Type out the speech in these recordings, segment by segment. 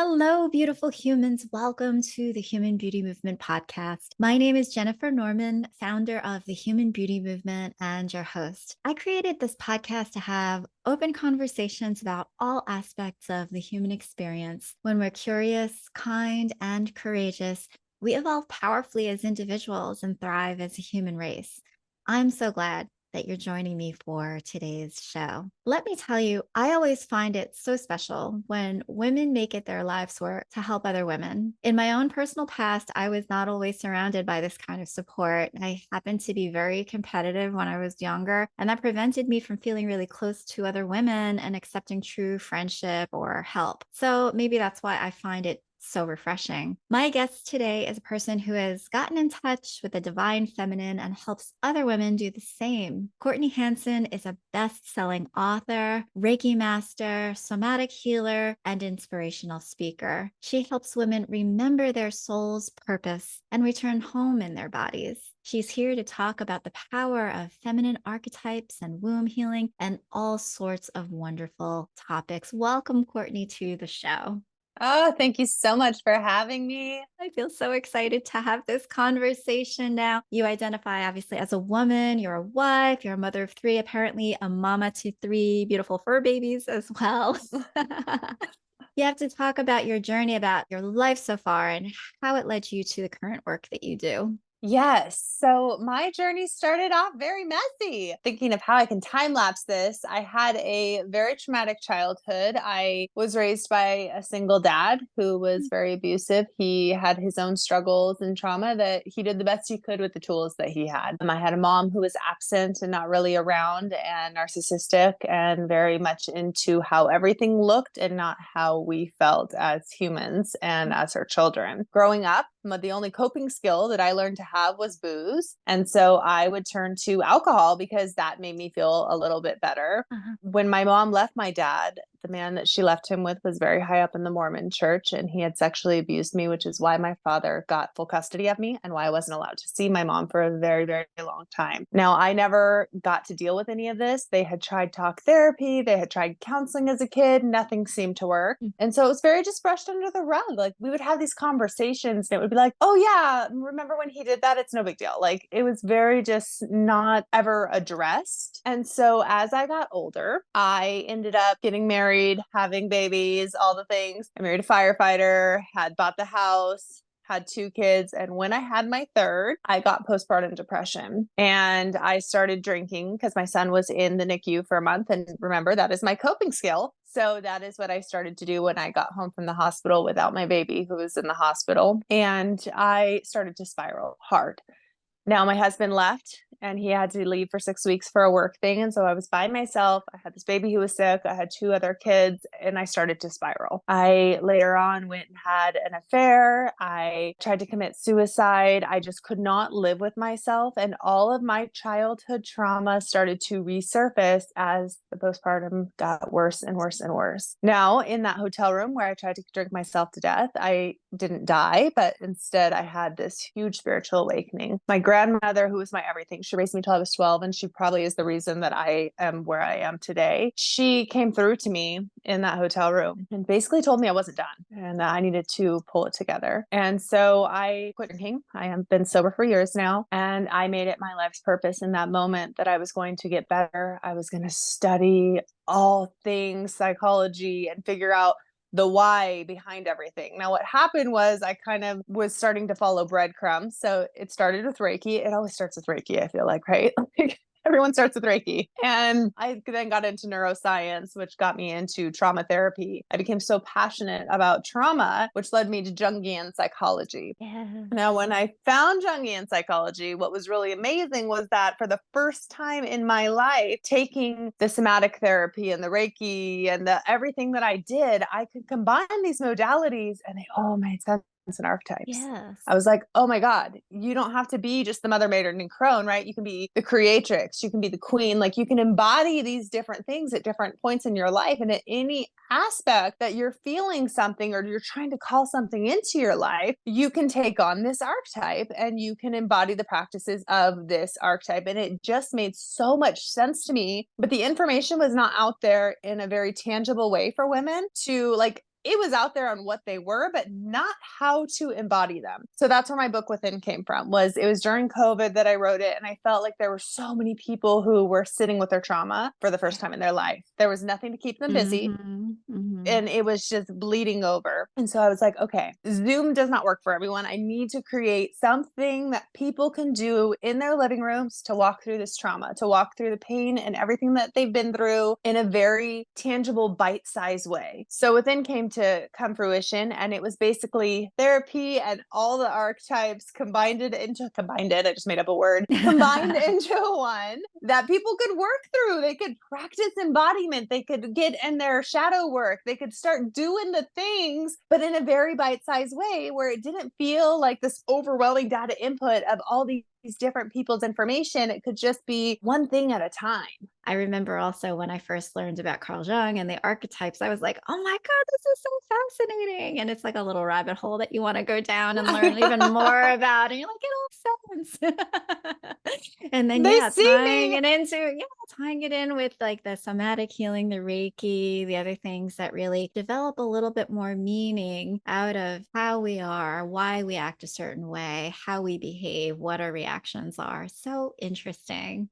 Hello, beautiful humans. Welcome to the Human Beauty Movement podcast. My name is Jennifer Norman, founder of the Human Beauty Movement and your host. I created this podcast to have open conversations about all aspects of the human experience. When we're curious, kind, and courageous, we evolve powerfully as individuals and thrive as a human race. I'm so glad that you're joining me for today's show. Let me tell you, I always find it so special when women make it their life's work to help other women. In my own personal past, I was not always surrounded by this kind of support. I happened to be very competitive when I was younger, and that prevented me from feeling really close to other women and accepting true friendship or help. So maybe that's why I find it so refreshing. My guest today is a person who has gotten in touch with the divine feminine and helps other women do the same. Courtney Hanson is a best-selling author, Reiki master, somatic healer, and inspirational speaker. She helps women remember their soul's purpose and return home in their bodies. She's here to talk about the power of feminine archetypes and womb healing and all sorts of wonderful topics. Welcome, Courtney, to the show. Oh, thank you so much for having me. I feel so excited to have this conversation now. You identify obviously as a woman, you're a wife, you're a mother of three, apparently a mama to three beautiful fur babies as well. You have to talk about your journey, about your life so far, and how it led you to the current work that you do. Yes. So my journey started off very messy. Thinking of how I can time lapse this, I had a very traumatic childhood. I was raised by a single dad who was very abusive. He had his own struggles and trauma that he did the best he could with the tools that he had. I had a mom who was absent and not really around and narcissistic and very much into how everything looked and not how we felt as humans and as her children. Growing up, the only coping skill that I learned to have was booze. And so I would turn to alcohol because that made me feel a little bit better. When my mom left my dad, the man that she left him with was very high up in the Mormon church, and he had sexually abused me, which is why my father got full custody of me and why I wasn't allowed to see my mom for a very, very long time. Now, I never got to deal with any of this. They had tried talk therapy, they had tried counseling as a kid, nothing seemed to work. And so it was very just brushed under the rug. Like we would have these conversations and it would be like, oh yeah, remember when he did that? It's no big deal. Like it was very just not ever addressed. And so as I got older, I ended up getting married, having babies, all the things. I married a firefighter, had bought the house, had two kids. And when I had my third, I got postpartum depression and I started drinking because my son was in the NICU for a month. And remember, that is my coping skill. So that is what I started to do when I got home from the hospital without my baby who was in the hospital. And I started to spiral hard. Now my husband left and he had to leave for 6 weeks for a work thing. And so I was by myself. I had this baby who was sick. I had two other kids and I started to spiral. I later on went and had an affair. I tried to commit suicide. I just could not live with myself. And all of my childhood trauma started to resurface as the postpartum got worse and worse and worse. Now in that hotel room where I tried to drink myself to death, I didn't die, but instead I had this huge spiritual awakening. My grandmother, who was my everything, she raised me till I was 12, and she probably is the reason that I am where I am today. She came through to me in that hotel room and basically told me I wasn't done and that I needed to pull it together. And so I quit drinking. I have been sober for years now, and I made it my life's purpose in that moment that I was going to get better. I was going to study all things psychology and figure out the why behind everything. Now, what happened was I kind of was starting to follow breadcrumbs. So it started with Reiki. It always starts with Reiki, I feel like, right? Everyone starts with Reiki. And I then got into neuroscience, which got me into trauma therapy. I became so passionate about trauma, which led me to Jungian psychology. Yeah. Now, when I found Jungian psychology, what was really amazing was that for the first time in my life, taking the somatic therapy and the Reiki and everything that I did, I could combine these modalities and they all made sense and archetypes. Yes. I was like, oh my God, you don't have to be just the mother, maiden, and crone, right? You can be the creatrix, you can be the queen. Like you can embody these different things at different points in your life. And at any aspect that you're feeling something or you're trying to call something into your life, you can take on this archetype and you can embody the practices of this archetype. And it just made so much sense to me. But the information was not out there in a very tangible way for women to like it was out there on what they were, but not how to embody them. So that's where my book Within came from. It was during COVID that I wrote it. And I felt like there were so many people who were sitting with their trauma for the first time in their life. There was nothing to keep them busy. And it was just bleeding over. And so I was like, okay, Zoom does not work for everyone. I need to create something that people can do in their living rooms to walk through this trauma, to walk through the pain and everything that they've been through in a very tangible, bite-sized way. So Within came to come fruition, and it was basically therapy and all the archetypes combined into one that people could work through. They could practice embodiment. They could get in their shadow work. They could start doing the things, but in a very bite-sized way where it didn't feel like this overwhelming data input of all these different people's information. It could just be one thing at a time. I remember also when I first learned about Carl Jung and the archetypes, I was like, oh my God, this is so fascinating. And it's like a little rabbit hole that you want to go down and learn even more about. And you're like, it all makes sense. And then, tying it in with like the somatic healing, the Reiki, the other things that really develop a little bit more meaning out of how we are, why we act a certain way, how we behave, what our reactions are. So interesting.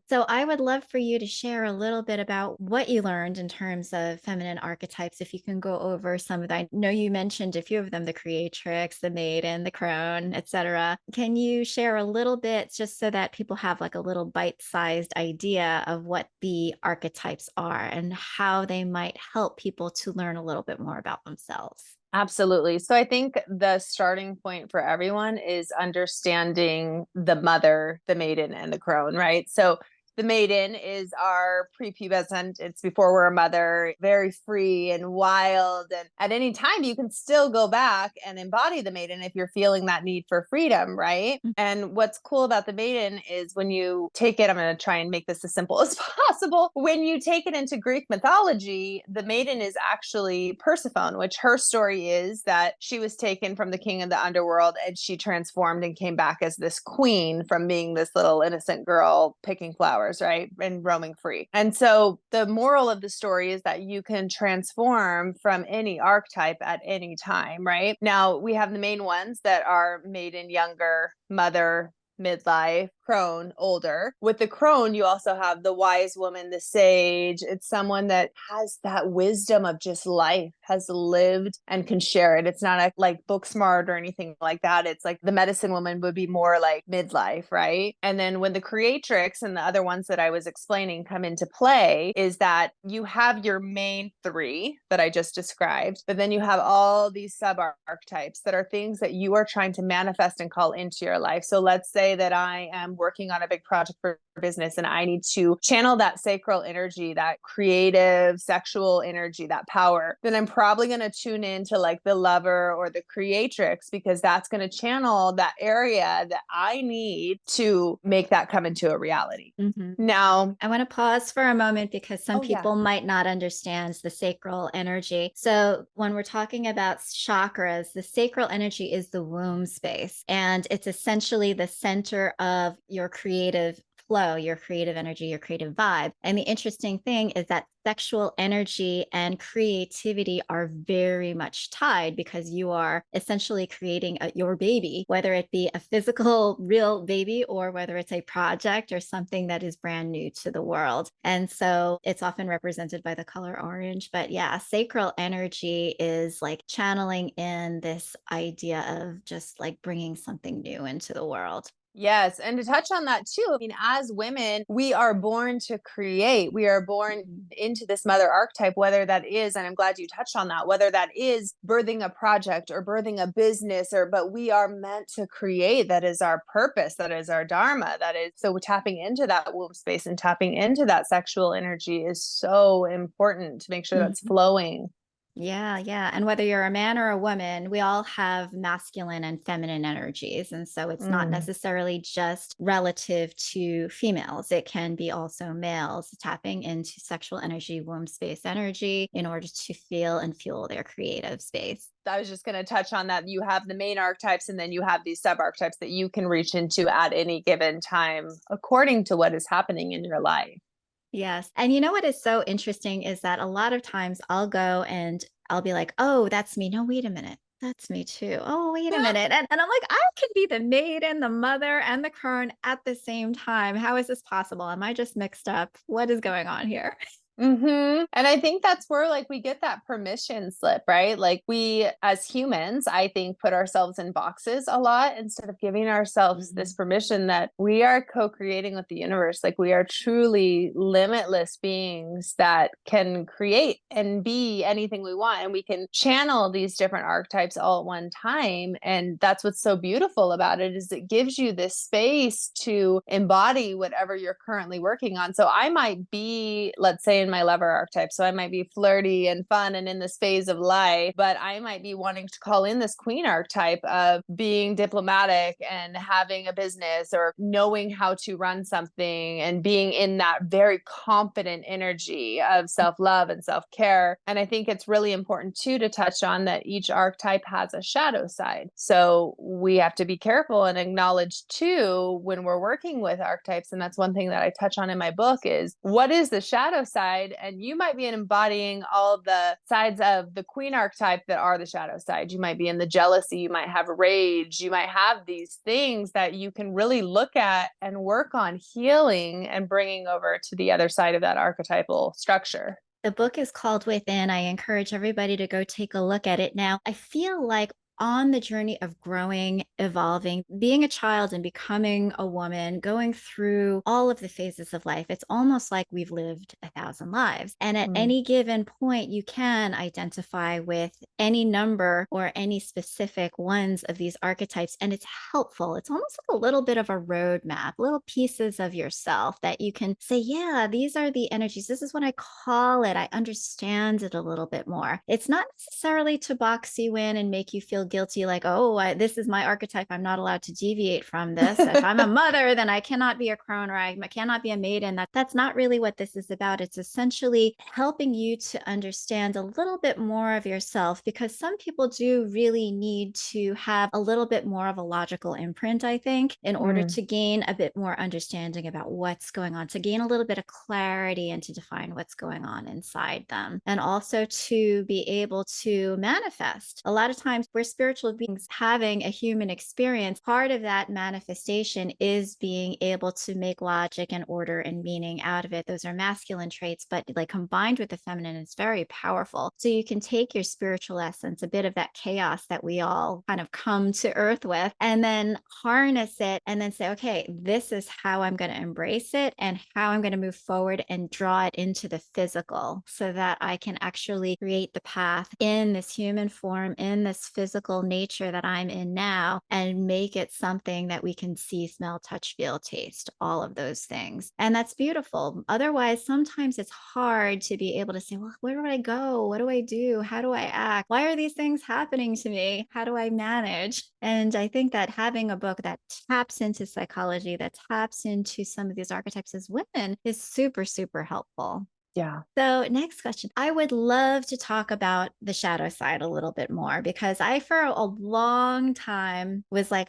So I would love for you to share a little bit about what you learned in terms of feminine archetypes. If you can go over some of that. I know you mentioned a few of them, the Creatrix, the Maiden, the Crone, etc. Can you share a little bit just so that people have like a little bite-sized idea of what the archetypes are and how they might help people to learn a little bit more about themselves? Absolutely. So I think the starting point for everyone is understanding the mother, the maiden, and the crone, right? So the maiden is our prepubescent. It's before we're a mother, very free and wild. And at any time, you can still go back and embody the maiden if you're feeling that need for freedom, right? And what's cool about the maiden is when you take it, I'm going to try and make this as simple as possible. When you take it into Greek mythology, the maiden is actually Persephone, which her story is that she was taken from the king of the underworld and she transformed and came back as this queen from being this little innocent girl picking flowers, right? And roaming free. And so the moral of the story is that you can transform from any archetype at any time, right? Now we have the main ones that are maiden, younger, mother, midlife, crone, older. With the crone, you also have the wise woman, the sage. It's someone that has that wisdom of just life, has lived and can share it. It's not like book smart or anything like that. It's like the medicine woman would be more like midlife, right? And then when the creatrix and the other ones that I was explaining come into play, is that you have your main three that I just described, but then you have all these sub archetypes that are things that you are trying to manifest and call into your life. So let's say that I am working on a big project for business and I need to channel that sacral energy, that creative sexual energy, that power, then I'm probably going to tune into like the lover or the creatrix, because that's going to channel that area that I need to make that come into a reality. Now, I want to pause for a moment because some people might not understand the sacral energy. So when we're talking about chakras, the sacral energy is the womb space, and it's essentially the center of your creative flow, your creative energy, your creative vibe. And the interesting thing is that sexual energy and creativity are very much tied, because you are essentially creating your baby, whether it be a physical, real baby, or whether it's a project or something that is brand new to the world. And so it's often represented by the color orange. But yeah, sacral energy is like channeling in this idea of just like bringing something new into the world. Yes. And to touch on that too, I mean, as women, we are born to create. We are born into this mother archetype, whether that is, and I'm glad you touched on that, whether that is birthing a project or birthing a business, but we are meant to create. That is our purpose. That is our dharma. That is, so tapping into that womb space and tapping into that sexual energy is so important to make sure that's flowing. Yeah, yeah. And whether you're a man or a woman, we all have masculine and feminine energies. And so it's not necessarily just relative to females. It can be also males tapping into sexual energy, womb space energy in order to feel and fuel their creative space. I was just going to touch on that. You have the main archetypes and then you have these sub archetypes that you can reach into at any given time according to what is happening in your life. Yes. And you know what is so interesting is that a lot of times I'll go and I'll be like, oh, that's me. No, wait a minute. That's me too. Oh, wait a minute. And I'm like, I can be the maiden, the mother, and the crone at the same time. How is this possible? Am I just mixed up? What is going on here? And I think that's where like we get that permission slip, right? Like we as humans, I think, put ourselves in boxes a lot instead of giving ourselves this permission that we are co-creating with the universe. Like we are truly limitless beings that can create and be anything we want. And we can channel these different archetypes all at one time. And that's what's so beautiful about it, is it gives you this space to embody whatever you're currently working on. So I might be, let's say, in my lover archetype. So I might be flirty and fun and in this phase of life, but I might be wanting to call in this queen archetype of being diplomatic and having a business or knowing how to run something and being in that very confident energy of self-love and self-care. And I think it's really important too to touch on that each archetype has a shadow side. So we have to be careful and acknowledge too when we're working with archetypes. And that's one thing that I touch on in my book is what is the shadow side? And you might be embodying all the sides of the queen archetype that are the shadow side. You might be in the jealousy, you might have rage, you might have these things that you can really look at and work on healing and bringing over to the other side of that archetypal structure. The book is called Within. I encourage everybody to go take a look at it. Now, I feel like on the journey of growing, evolving, being a child and becoming a woman, going through all of the phases of life, it's almost like we've lived 1,000 lives. And at any given point, you can identify with any number or any specific ones of these archetypes. And it's helpful. It's almost like a little bit of a roadmap, little pieces of yourself that you can say, yeah, these are the energies. This is what I call it. I understand it a little bit more. It's not necessarily to box you in and make you feel guilty, like, oh, this is my archetype. I'm not allowed to deviate from this. If I'm a mother, then I cannot be a crone or I cannot be a maiden. That's not really what this is about. It's essentially helping you to understand a little bit more of yourself, because some people do really need to have a little bit more of a logical imprint, I think, in order to gain a bit more understanding about what's going on, to gain a little bit of clarity and to define what's going on inside them. And also to be able to manifest. A lot of times we're spiritual beings having a human experience. Part of that manifestation is being able to make logic and order and meaning out of it. Those are masculine traits, but like combined with the feminine, it's very powerful. So you can take your spiritual essence, a bit of that chaos that we all kind of come to earth with, and then harness it and then say, okay, this is how I'm going to embrace it and how I'm going to move forward and draw it into the physical so that I can actually create the path in this human form, in this physical nature that I'm in now, and make it something that we can see, smell, touch, feel, taste, all of those things. And that's beautiful. Otherwise, sometimes it's hard to be able to say, well, where do I go? What do I do? How do I act? Why are these things happening to me? How do I manage? And I think that having a book that taps into psychology, that taps into some of these archetypes as women is super, super helpful. Yeah. So, next question. I would love to talk about the shadow side a little bit more, because I, for a long time, was like,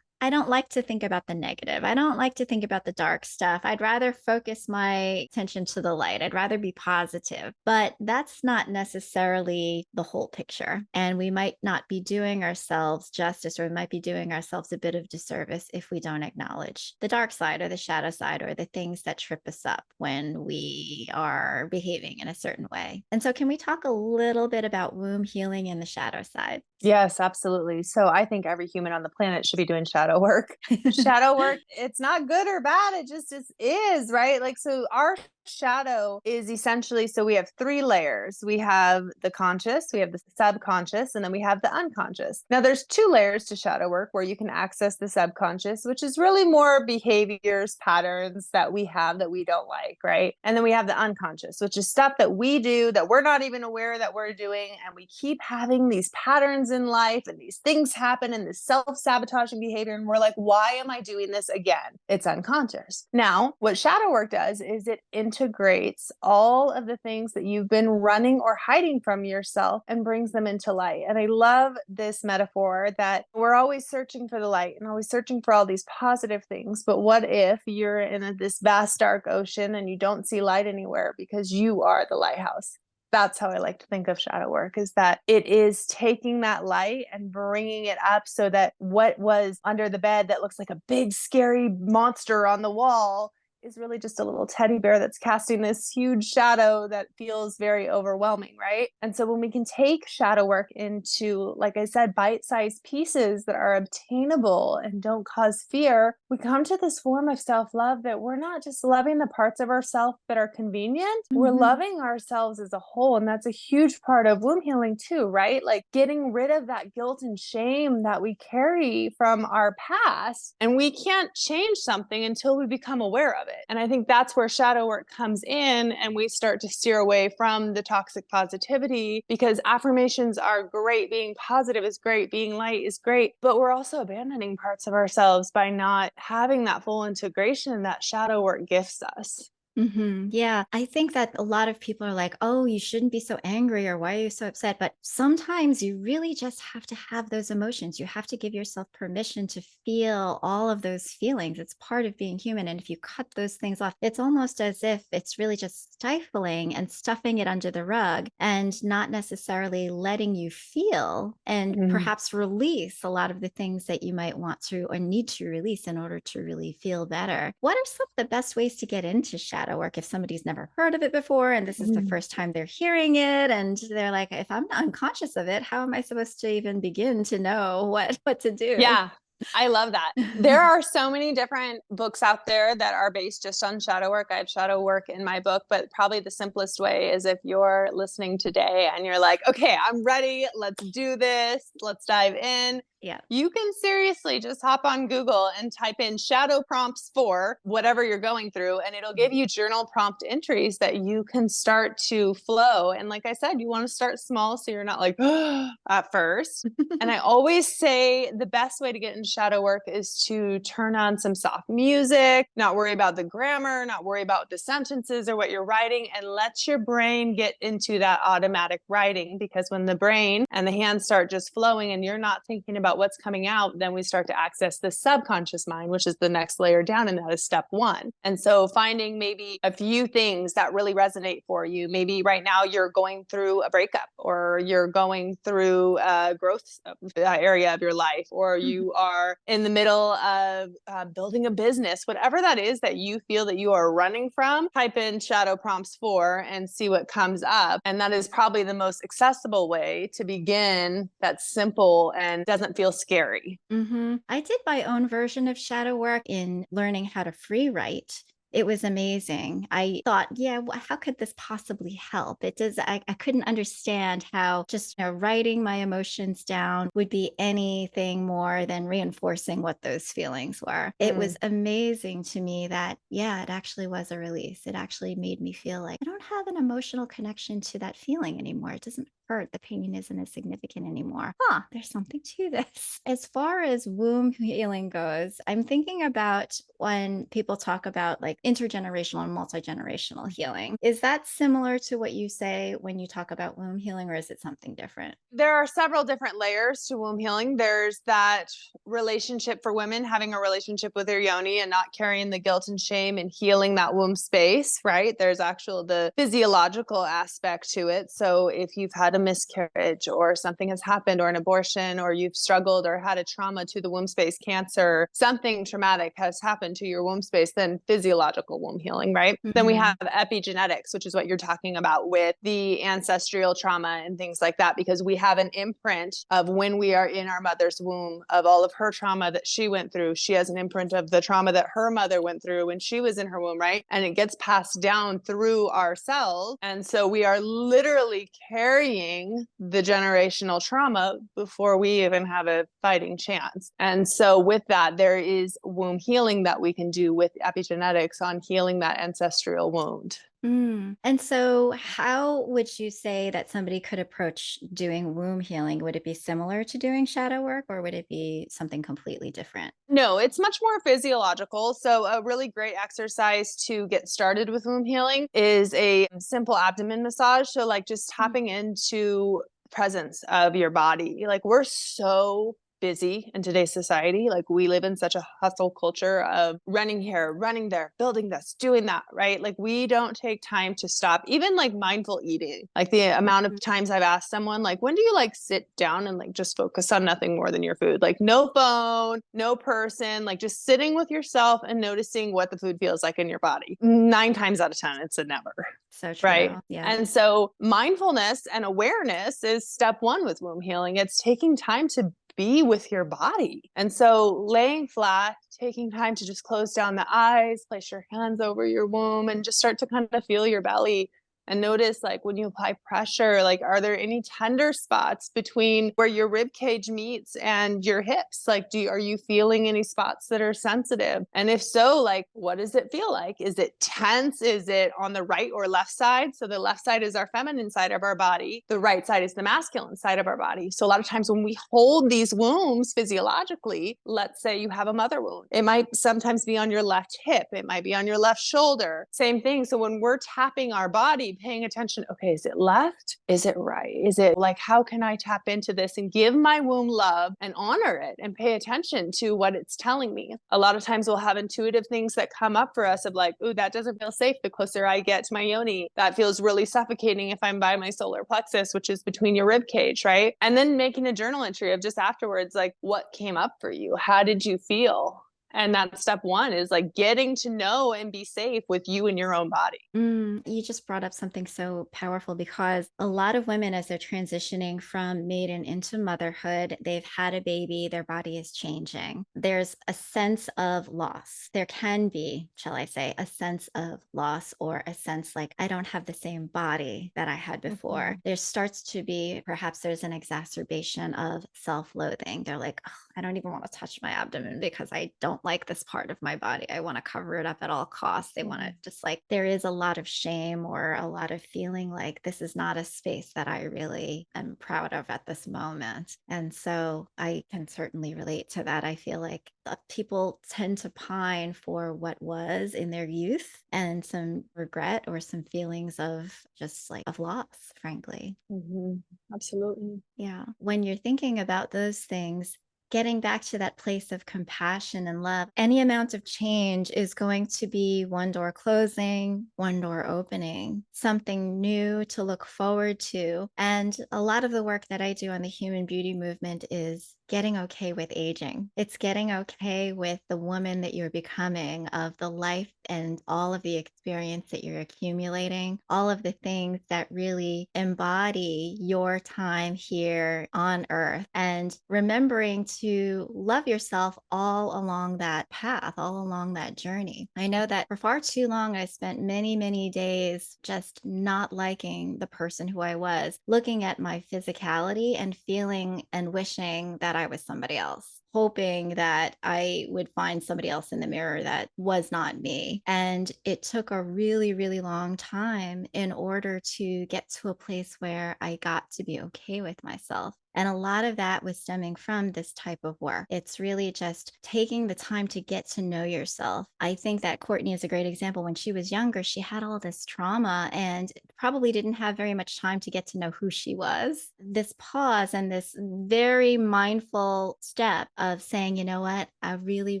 I don't like to think about the negative. I don't like to think about the dark stuff. I'd rather focus my attention to the light. I'd rather be positive. But that's not necessarily the whole picture. And we might not be doing ourselves justice, or we might be doing ourselves a bit of disservice if we don't acknowledge the dark side or the shadow side or the things that trip us up when we are behaving in a certain way. And so, can we talk a little bit about womb healing and the shadow side? Yes, absolutely. So I think every human on the planet should be doing shadow work. Shadow work, it's not good or bad. It just is, right? Like, so our shadow is essentially, so we have three layers. We have the conscious, we have the subconscious, and then we have the unconscious. Now there's two layers to shadow work where you can access the subconscious, which is really more behaviors, patterns that we have that we don't like, right? And then we have the unconscious, which is stuff that we do that we're not even aware that we're doing. And we keep having these patterns in life and these things happen and this self-sabotaging behavior. And we're like, why am I doing this again? It's unconscious. Now, what shadow work does is it integrates all of the things that you've been running or hiding from yourself and brings them into light. And I love this metaphor that we're always searching for the light and always searching for all these positive things. But what if you're in this vast dark ocean and you don't see light anywhere because you are the lighthouse? That's how I like to think of shadow work, is that it is taking that light and bringing it up so that what was under the bed that looks like a big scary monster on the wall is really just a little teddy bear that's casting this huge shadow that feels very overwhelming, right? And so when we can take shadow work into, like I said, bite-sized pieces that are obtainable and don't cause fear, we come to this form of self-love that we're not just loving the parts of ourselves that are convenient, we're loving ourselves as a whole. And that's a huge part of womb healing too, right? Like getting rid of that guilt and shame that we carry from our past. And we can't change something until we become aware of it. And I think that's where shadow work comes in, and we start to steer away from the toxic positivity, because affirmations are great. Being positive is great. Being light is great. But we're also abandoning parts of ourselves by not having that full integration that shadow work gifts us. Yeah, I think that a lot of people are like, oh, you shouldn't be so angry, or why are you so upset? But sometimes you really just have to have those emotions. You have to give yourself permission to feel all of those feelings. It's part of being human. And if you cut those things off, it's almost as if it's really just stifling and stuffing it under the rug and not necessarily letting you feel and perhaps release a lot of the things that you might want to or need to release in order to really feel better. What are some of the best ways to get into shadow work if somebody's never heard of it before and this is the first time they're hearing it, and they're like, if I'm not unconscious of it, how am I supposed to even begin to know what to do? Yeah, I love that. There are so many different books out there that are based just on shadow work. I have shadow work in my book, but probably the simplest way is if you're listening today and you're like, okay, I'm ready. Let's do this. Let's dive in. Yeah. You can seriously just hop on Google and type in shadow prompts for whatever you're going through, and it'll give you journal prompt entries that you can start to flow. And like I said, you want to start small so you're not like at first. And I always say the best way to get into shadow work is to turn on some soft music, not worry about the grammar, not worry about the sentences or what you're writing, and let your brain get into that automatic writing. Because when the brain and the hands start just flowing and you're not thinking about what's coming out, then we start to access the subconscious mind, which is the next layer down, and that is step one. And so finding maybe a few things that really resonate for you. Maybe right now you're going through a breakup, or you're going through a growth area of your life, or you are in the middle of building a business. Whatever that is that you feel that you are running from, type in shadow prompts for and see what comes up. And that is probably the most accessible way to begin. That's simple and doesn't feel scary. I did my own version of shadow work in learning how to free write. It was amazing. I thought, yeah, how could this possibly help? I couldn't understand how just writing my emotions down would be anything more than reinforcing what those feelings were. It was amazing to me that, yeah, it actually was a release. It actually made me feel like I don't have an emotional connection to that feeling anymore. It doesn't hurt. The pain isn't as significant anymore. There's something to this. As far as womb healing goes, I'm thinking about when people talk about like intergenerational and multi-generational healing. Is that similar to what you say when you talk about womb healing, or is it something different? There are several different layers to womb healing. There's that relationship for women, having a relationship with their yoni and not carrying the guilt and shame and healing that womb space, right? There's the physiological aspect to it. So if you've had a miscarriage or something has happened, or an abortion, or you've struggled or had a trauma to the womb space, cancer, something traumatic has happened to your womb space, then physiological womb healing, right? Then we have epigenetics, which is what you're talking about with the ancestral trauma and things like that, because we have an imprint of when we are in our mother's womb of all of her trauma that she went through. She has an imprint of the trauma that her mother went through when she was in her womb, right? And it gets passed down through our cells. And so we are literally carrying the generational trauma before we even have a fighting chance. And so with that, there is womb healing that we can do with epigenetics on healing that ancestral wound. And so how would you say that somebody could approach doing womb healing? Would it be similar to doing shadow work, or would it be something completely different? No, it's much more physiological. So a really great exercise to get started with womb healing is a simple abdomen massage. So like just tapping into presence of your body. Like we're so busy in today's society. Like we live in such a hustle culture of running here, running there, building this, doing that, right? Like we don't take time to stop, even like mindful eating. Like the amount of times I've asked someone, like, when do you like sit down and like just focus on nothing more than your food? Like no phone, no person, like just sitting with yourself and noticing what the food feels like in your body. 9 times out of 10, it's a never. So true. Right. Yeah. And so mindfulness and awareness is step one with womb healing. It's taking time to be with your body. And so laying flat, taking time to just close down the eyes, place your hands over your womb and just start to kind of feel your belly. And notice, like, when you apply pressure, like, are there any tender spots between where your rib cage meets and your hips? Like, are you feeling any spots that are sensitive? And if so, like, what does it feel like? Is it tense? Is it on the right or left side? So the left side is our feminine side of our body. The right side is the masculine side of our body. So a lot of times when we hold these wounds physiologically, let's say you have a mother wound, it might sometimes be on your left hip. It might be on your left shoulder. Same thing. So when we're tapping our body, paying attention, okay, is it left? Is it right? Is it like, how can I tap into this and give my womb love and honor it and pay attention to what it's telling me? A lot of times we'll have intuitive things that come up for us of like, ooh, that doesn't feel safe. The closer I get to my yoni, that feels really suffocating if I'm by my solar plexus, which is between your rib cage, right? And then making a journal entry of just afterwards, like, what came up for you? How did you feel? And that's step one, is like getting to know and be safe with you and your own body. You just brought up something so powerful, because a lot of women, as they're transitioning from maiden into motherhood, they've had a baby, their body is changing. There's a sense of loss. There can be, shall I say, a sense of loss, or a sense like, I don't have the same body that I had before. Mm-hmm. There starts to be, perhaps there's an exacerbation of self-loathing. They're like, oh, I don't even want to touch my abdomen because I don't like this part of my body. I want to cover it up at all costs. They want to just, like, there is a lot of shame or a lot of feeling like this is not a space that I really am proud of at this moment. And so I can certainly relate to that. I feel like people tend to pine for what was in their youth, and some regret or some feelings of just like of loss, frankly. Mm-hmm. Absolutely. Yeah. When you're thinking about those things, getting back to that place of compassion and love, any amount of change is going to be one door closing, one door opening, something new to look forward to. And a lot of the work that I do on the human beauty movement is getting okay with aging. It's getting okay with the woman that you're becoming, of the life and all of the experience that you're accumulating, all of the things that really embody your time here on earth, and remembering to love yourself all along that path, all along that journey. I know that for far too long, I spent many, many days just not liking the person who I was, looking at my physicality and feeling and wishing that I was somebody else, hoping that I would find somebody else in the mirror that was not me. And it took a really, really long time in order to get to a place where I got to be okay with myself. And a lot of that was stemming from this type of work. It's really just taking the time to get to know yourself. I think that Courtney is a great example. When she was younger, she had all this trauma and probably didn't have very much time to get to know who she was. This pause and this very mindful step of saying, you know what, I really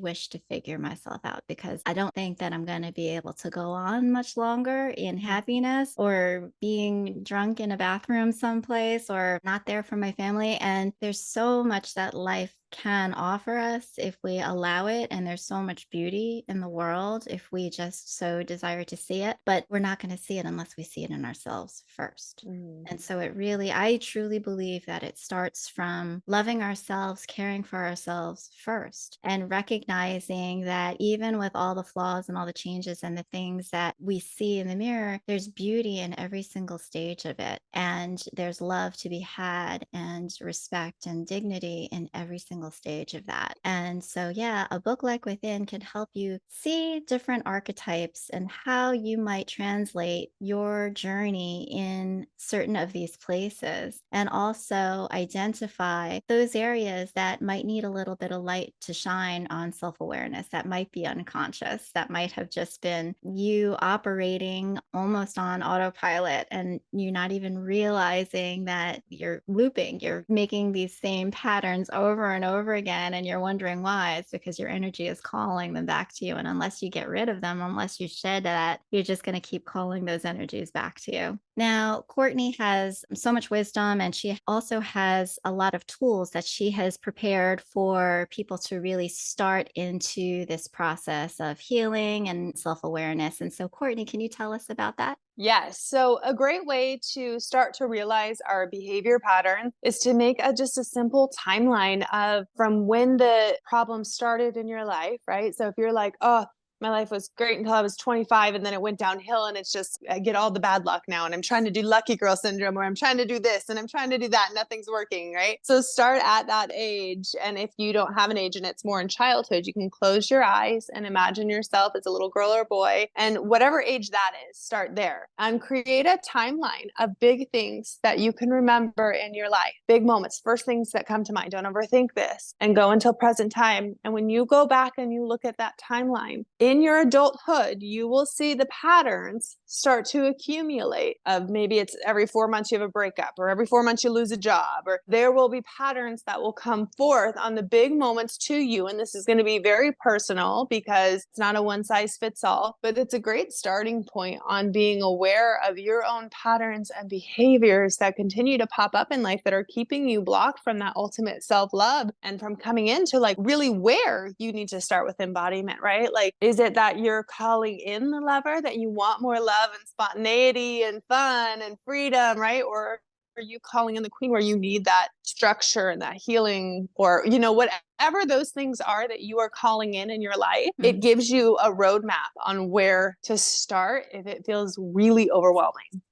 wish to figure myself out, because I don't think that I'm going to be able to go on much longer in happiness, or being drunk in a bathroom someplace, or not there for my family. And there's so much that life can offer us if we allow it. And there's so much beauty in the world if we just so desire to see it. But we're not going to see it unless we see it in ourselves first. And so it really, I truly believe that it starts from loving ourselves, caring for ourselves first, and recognizing that even with all the flaws and all the changes and the things that we see in the mirror, there's beauty in every single stage of it. And there's love to be had, and respect and dignity in every single stage of that. And so, yeah, a book like Within can help you see different archetypes and how you might translate your journey in certain of these places, and also identify those areas that might need a little bit of light to shine on self-awareness, that might be unconscious, that might have just been you operating almost on autopilot, and you're not even realizing that you're looping, you're making these same patterns over and over again and you're wondering why, it's because your energy is calling them back to you. And unless you get rid of them, unless you shed that, you're just going to keep calling those energies back to you. Now, Courtney has so much wisdom, and she also has a lot of tools that she has prepared for people to really start into this process of healing and self-awareness. And so, Courtney, can you tell us about that? Yes. So a great way to start to realize our behavior patterns is to make just a simple timeline of from when the problem started in your life, right? So if you're like, oh, my life was great until I was 25 and then it went downhill and it's just, I get all the bad luck now and I'm trying to do lucky girl syndrome, or I'm trying to do this and I'm trying to do that and nothing's working, right? So start at that age. And if you don't have an age and it's more in childhood, you can close your eyes and imagine yourself as a little girl or boy. And whatever age that is, start there and create a timeline of big things that you can remember in your life, big moments, first things that come to mind. Don't overthink this and go until present time. And when you go back and you look at that timeline, in your adulthood, you will see the patterns start to accumulate of maybe it's every 4 months you have a breakup, or every 4 months you lose a job, or there will be patterns that will come forth on the big moments to you. And this is going to be very personal because it's not a one size fits all, but it's a great starting point on being aware of your own patterns and behaviors that continue to pop up in life that are keeping you blocked from that ultimate self-love and from coming into like really where you need to start with embodiment, right? Like, is it that you're calling in the lover, that you want more love and spontaneity and fun and freedom, right? Or are you calling in the queen where you need that structure and that healing, or, whatever those things are that you are calling in your life, it gives you a roadmap on where to start if it feels really overwhelming.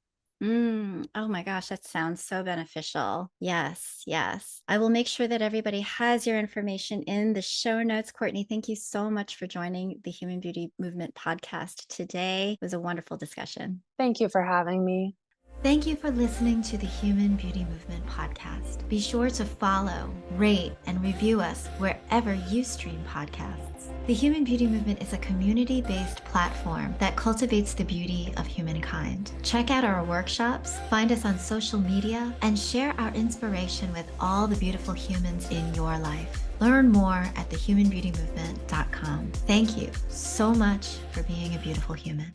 Oh my gosh, that sounds so beneficial. Yes, yes. I will make sure that everybody has your information in the show notes. Courtney, thank you so much for joining the Human Beauty Movement podcast today. It was a wonderful discussion. Thank you for having me. Thank you for listening to the Human Beauty Movement podcast. Be sure to follow, rate, and review us wherever you stream podcasts. The Human Beauty Movement is a community-based platform that cultivates the beauty of humankind. Check out our workshops, find us on social media, and share our inspiration with all the beautiful humans in your life. Learn more at thehumanbeautymovement.com. Thank you so much for being a beautiful human.